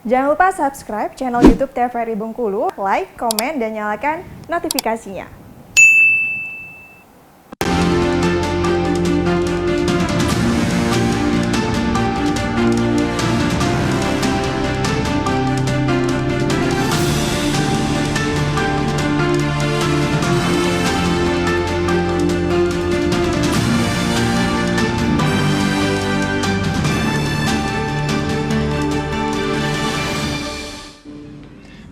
Jangan lupa subscribe channel YouTube TVRI Bengkulu, like, komen, dan nyalakan notifikasinya.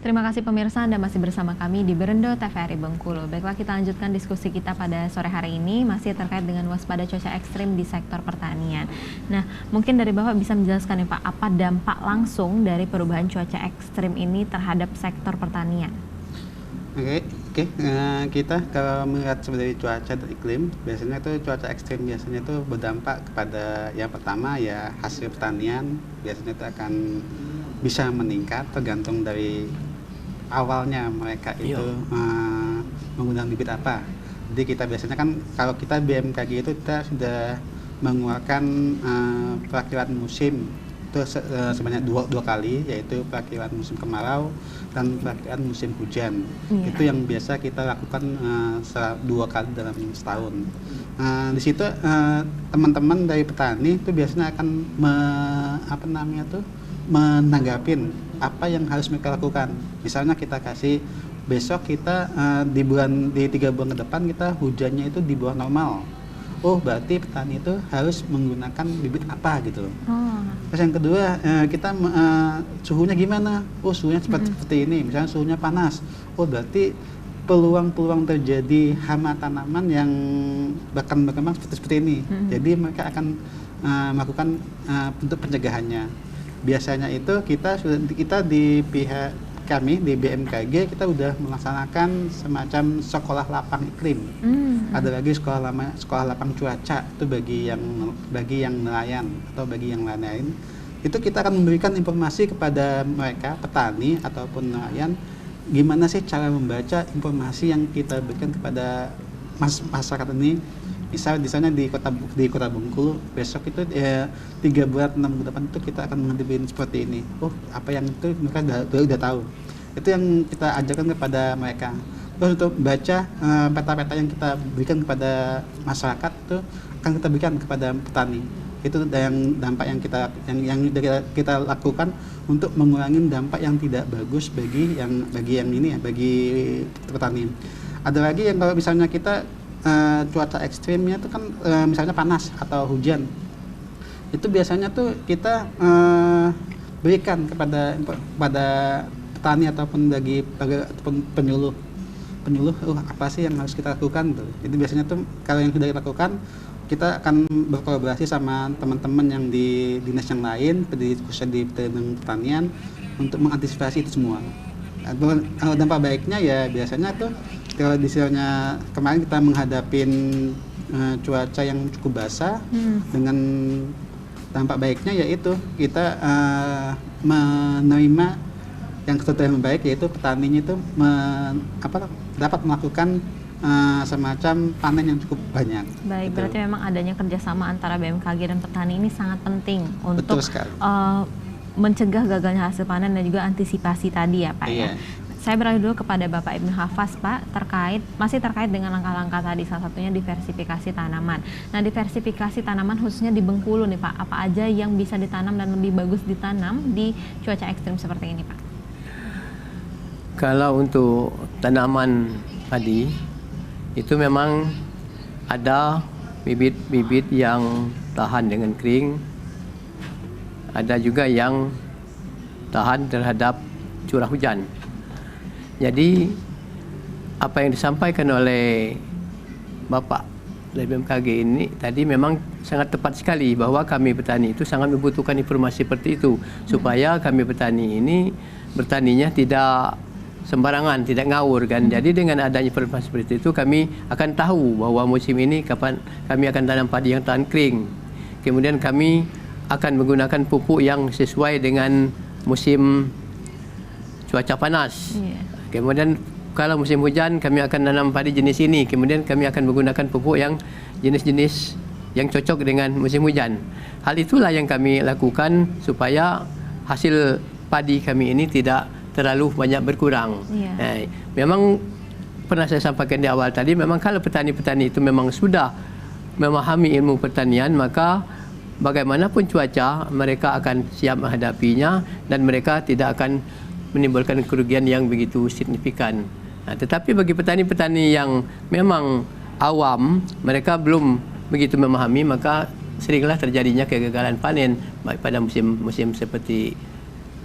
Terima kasih pemirsa, Anda masih bersama kami di Berendo TVRI Bengkulu. Baiklah, kita lanjutkan diskusi kita pada sore hari ini masih terkait dengan waspada cuaca ekstrim di sektor pertanian. Nah, mungkin dari Bapak bisa menjelaskan nih Pak, apa dampak langsung dari perubahan cuaca ekstrim ini terhadap sektor pertanian? Oke. Kita kalau melihat dari cuaca dan iklim, biasanya itu cuaca ekstrim biasanya itu berdampak kepada yang pertama ya hasil pertanian biasanya itu akan bisa meningkat tergantung dari awalnya mereka itu menggunakan bibit apa. Jadi kita biasanya kan kalau kita BMKG itu kita sudah mengeluarkan perakiraan musim itu sebanyak dua kali, yaitu perakiraan musim kemarau dan perakiraan musim hujan. Itu yang biasa kita lakukan 2 kali dalam setahun. Di situ teman-teman dari petani itu biasanya akan menanggapin apa yang harus mereka lakukan. Misalnya kita kasih besok kita di 3 bulan ke depan kita hujannya itu di bawah normal. Oh, berarti petani itu harus menggunakan bibit apa gitu. Terus yang kedua, kita suhunya gimana? Oh, suhunya seperti ini. Misalnya suhunya panas. Oh, berarti peluang terjadi hama tanaman yang bahkan berkembang seperti ini. Jadi mereka akan melakukan bentuk pencegahannya. Biasanya itu kita di pihak kami di BMKG kita udah melaksanakan semacam sekolah lapang iklim. Ada lagi sekolah lapang cuaca itu bagi yang nelayan atau bagi yang lain-lain. Itu kita akan memberikan informasi kepada mereka petani ataupun nelayan gimana sih cara membaca informasi yang kita berikan kepada masyarakat ini. Misal di sana di kota Bengkulu besok itu 3 bulan 6 bulan depan itu kita akan menghadapi seperti ini. Oh, apa yang itu mereka udah tahu. Itu yang kita ajarkan kepada mereka. Terus untuk baca peta-peta yang kita berikan kepada masyarakat itu akan kita berikan kepada petani. Itu yang dampak yang kita lakukan untuk mengurangi dampak yang tidak bagus bagi petani. Ada lagi yang kalau misalnya kita cuaca ekstrimnya itu kan misalnya panas atau hujan, itu biasanya tuh kita berikan kepada petani ataupun penyuluh apa sih yang harus kita lakukan tuh. Jadi biasanya tuh kalau yang sudah kita lakukan, kita akan berkolaborasi sama teman-teman yang di dinas yang lain, khususnya di pertanian untuk mengantisipasi itu semua. Kalau dampak baiknya ya biasanya tuh kalau misalnya kemarin kita menghadapin cuaca yang cukup basah, dengan dampak baiknya yaitu kita menerima yang sesuatu yang baik, yaitu petaninya itu dapat melakukan semacam panen yang cukup banyak. Baik, gitu. Berarti memang adanya kerjasama antara BMKG dan petani ini sangat penting untuk mencegah gagalnya hasil panen dan juga antisipasi tadi ya Pak ya. Saya beralih dulu kepada Bapak Ibnu Hafaz Pak, masih terkait dengan langkah-langkah tadi, salah satunya diversifikasi tanaman. Nah, diversifikasi tanaman khususnya di Bengkulu nih Pak, apa aja yang bisa ditanam dan lebih bagus ditanam di cuaca ekstrim seperti ini Pak? Kalau untuk tanaman padi itu memang ada bibit-bibit yang tahan dengan kering, ada juga yang tahan terhadap curah hujan. Jadi apa yang disampaikan oleh Bapak dari BMKG ini tadi memang sangat tepat sekali, bahwa kami petani itu sangat membutuhkan informasi seperti itu supaya kami petani ini bertaninya tidak sembarangan, tidak ngawur kan. Jadi dengan adanya informasi seperti itu kami akan tahu bahwa musim ini kapan kami akan tanam padi yang tahan kering. Kemudian kami akan menggunakan pupuk yang sesuai dengan musim cuaca panas. Kemudian kalau musim hujan kami akan tanam padi jenis ini. Kemudian kami akan menggunakan pupuk yang jenis-jenis yang cocok dengan musim hujan. Hal itulah yang kami lakukan supaya hasil padi kami ini tidak terlalu banyak berkurang. Memang pernah saya sampaikan di awal tadi, memang kalau petani-petani itu memang sudah memahami ilmu pertanian, maka bagaimanapun cuaca mereka akan siap menghadapinya dan mereka tidak akan menimbulkan kerugian yang begitu signifikan. Tetapi bagi petani-petani yang memang awam, mereka belum begitu memahami, maka seringlah terjadinya kegagalan panen baik pada musim-musim seperti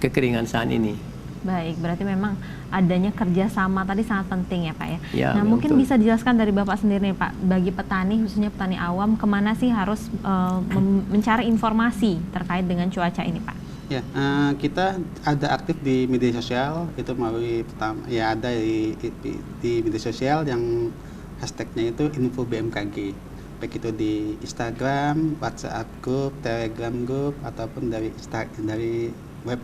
kekeringan saat ini. Baik, berarti memang adanya kerjasama tadi sangat penting ya Pak ya. Nah mungkin betul. bisa dijelaskan dari Bapak sendiri nih Pak, bagi petani khususnya petani awam, kemana sih harus mencari informasi terkait dengan cuaca ini Pak? Ya, kita ada aktif di media sosial, itu melalui ya ada di media sosial yang hashtagnya itu info BMKG, baik itu di Instagram, WhatsApp group, Telegram group, ataupun dari web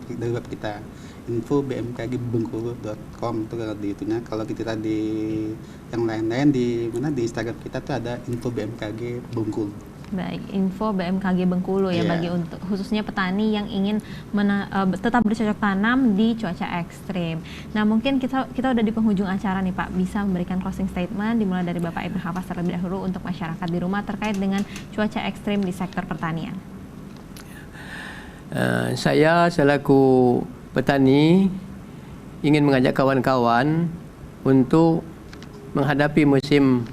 kita info bmkgbengkulu.com. itu kalau di itunya. Kalau kita di yang lain-lain di mana di Instagram kita tuh ada info BMKG Bengkulu. Baik, info BMKG Bengkulu ya, bagi untuk khususnya petani yang ingin tetap bercocok tanam di cuaca ekstrim. Nah mungkin kita udah di penghujung acara nih Pak, bisa memberikan closing statement dimulai dari Bapak Ibnu Hafaz terlebih dahulu untuk masyarakat di rumah terkait dengan cuaca ekstrim di sektor pertanian. Saya selaku petani ingin mengajak kawan-kawan untuk menghadapi musim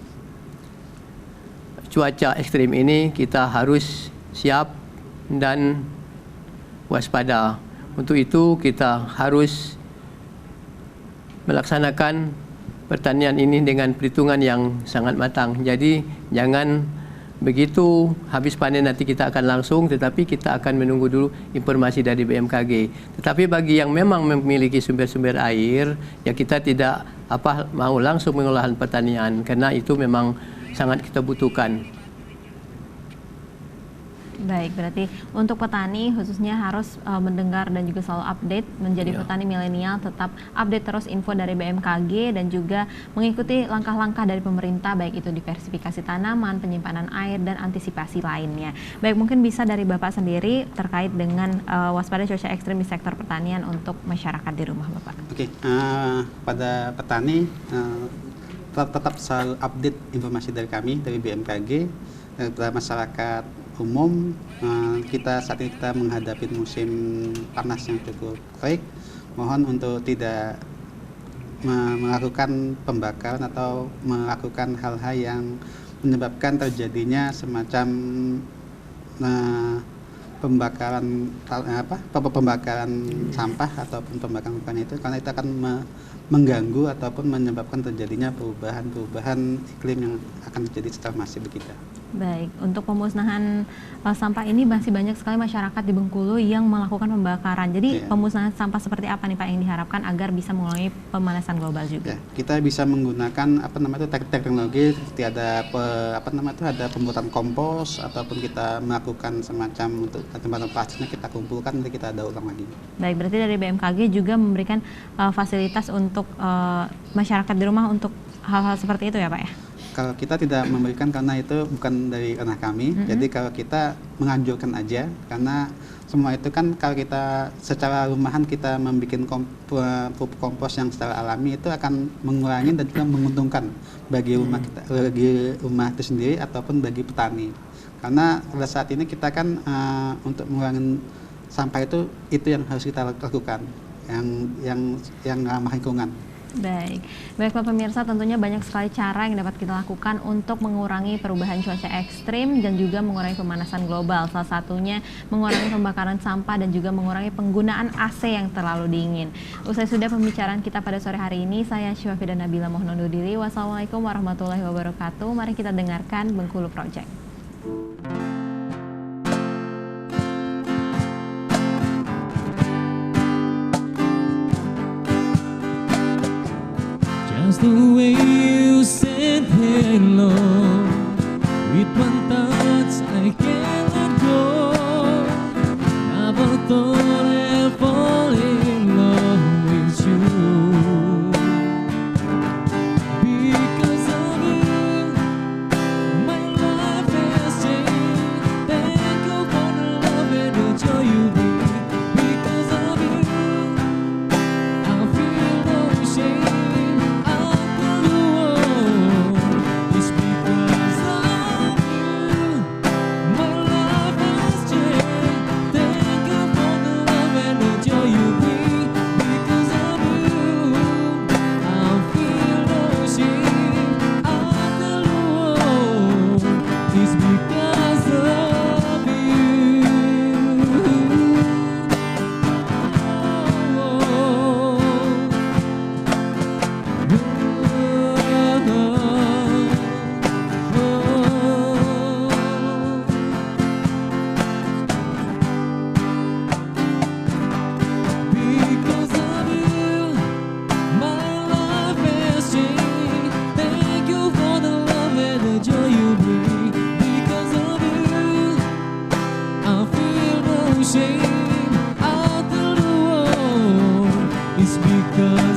cuaca ekstrim ini. Kita harus siap dan waspada. Untuk itu kita harus melaksanakan pertanian ini dengan perhitungan yang sangat matang. Jadi jangan begitu habis panen nanti kita akan langsung, tetapi kita akan menunggu dulu informasi dari BMKG. Tetapi bagi yang memang memiliki sumber-sumber air, ya kita tidak mau langsung mengolahan pertanian, karena itu memang sangat kita butuhkan. Baik, berarti untuk petani khususnya harus mendengar dan juga selalu update, menjadi petani milenial, tetap update terus info dari BMKG dan juga mengikuti langkah-langkah dari pemerintah, baik itu diversifikasi tanaman, penyimpanan air, dan antisipasi lainnya. Baik, mungkin bisa dari Bapak sendiri terkait dengan waspada cuaca ekstrim di sektor pertanian untuk masyarakat di rumah Bapak. Oke, pada petani tetap selalu update informasi dari kami, dari BMKG, pada masyarakat umum. Kita saat ini kita menghadapi musim panas yang cukup baik. Mohon untuk tidak melakukan pembakaran atau melakukan hal-hal yang menyebabkan terjadinya semacam pembakaran sampah ataupun pembakaran hutan itu, karena itu akan mengganggu ataupun menyebabkan terjadinya perubahan iklim yang akan terjadi secara masif di kita. Baik, untuk pemusnahan sampah ini masih banyak sekali masyarakat di Bengkulu yang melakukan pembakaran. Jadi pemusnahan sampah seperti apa nih Pak yang diharapkan agar bisa mengurangi pemanasan global juga? Kita bisa menggunakan teknologi seperti ada ada pembuatan kompos, ataupun kita melakukan semacam untuk tempat plastiknya kita kumpulkan nanti kita daur ulang lagi. Baik, berarti dari BMKG juga memberikan fasilitas untuk masyarakat di rumah untuk hal-hal seperti itu ya Pak ya? Kalau kita tidak memberikan, karena itu bukan dari ranah kami. Jadi kalau kita menganjurkan aja, karena semua itu kan kalau kita secara rumahan kita membuat pupuk kompos yang secara alami, itu akan mengurangi dan juga menguntungkan bagi rumah kita, bagi rumah itu sendiri ataupun bagi petani. Karena pada saat ini kita kan untuk mengurangi sampah itu yang harus kita lakukan, yang ramah lingkungan. Baiklah pemirsa, tentunya banyak sekali cara yang dapat kita lakukan untuk mengurangi perubahan cuaca ekstrim dan juga mengurangi pemanasan global. Salah satunya mengurangi pembakaran sampah dan juga mengurangi penggunaan AC yang terlalu dingin. Usai sudah pembicaraan kita pada sore hari ini, saya Syafida Nabila mohon undur diri. Wassalamualaikum warahmatullahi wabarakatuh. Mari kita dengarkan Bengkulu Project. Just the way you said hello, with one touch I can't let go. Never thought I'd fall in love with you. Because of you, my life has changed. Thank you for the love and the joy you bring. Because of you, ke